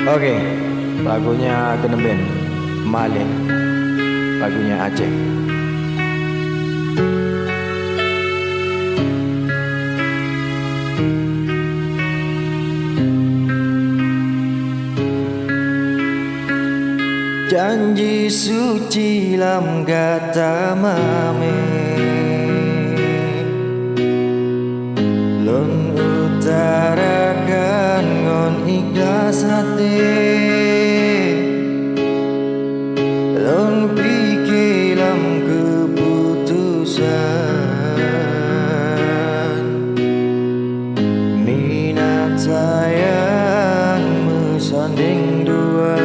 Oke, lagunya Geneben, Malin, lagunya Aceh. Janji suci lam gata mame lon utarakan ngon ikhlas hati lon pikir lam keputusan minat sayang mesanding dua.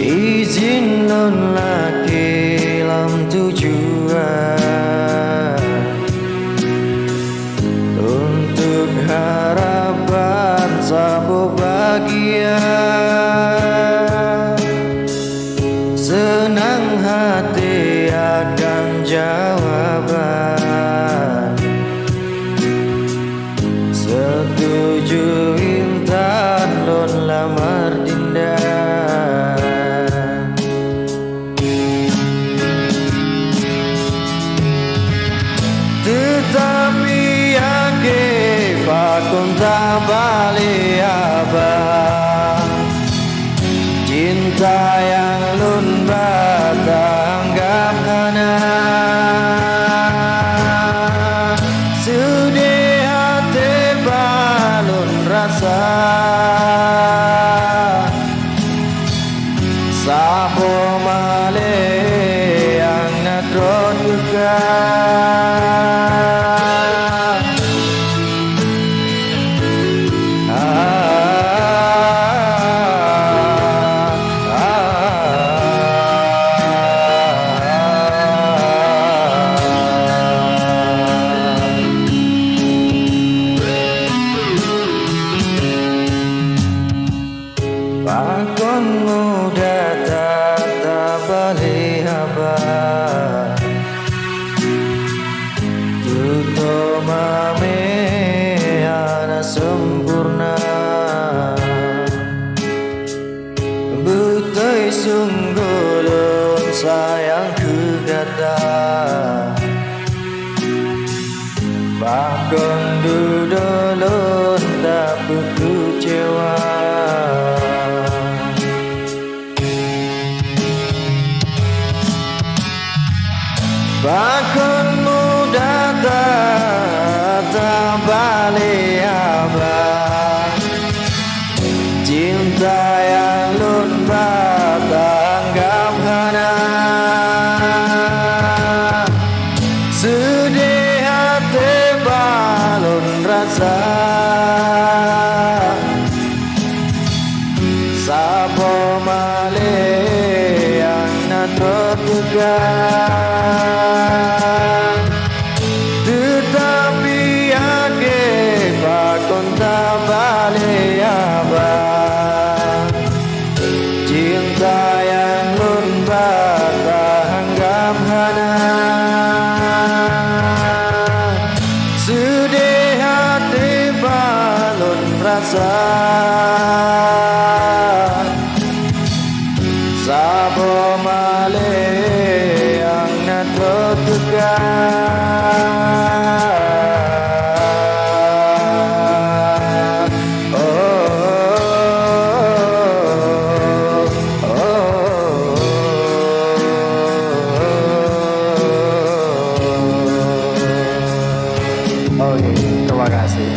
Izin non laki lam tujuan untuk harapan sabo bahagia, senang hati akan jawaban, setuju intan lon lamar dinda. Tetapi ake pakon tak balik abang, cinta yang lun batanggap hana, sedih hati balon rasa, sabo male yang nadron juga. Pakon muda tak balik abang, tuto mame ana sempurna, butai sungguh lon sayang kegata, pakon dudolon tak kecewa. Pakon muda tak balik abang, cinta yang lun batanggap hana, sedih hati balon rasa, sabo male yang nak terduga. Tetapi ake pakon tak balik abang, cinta yang lun batanggap hana, sedih hati balon rasa, sabo male yang nak terduga. Oh iya, terima kasih.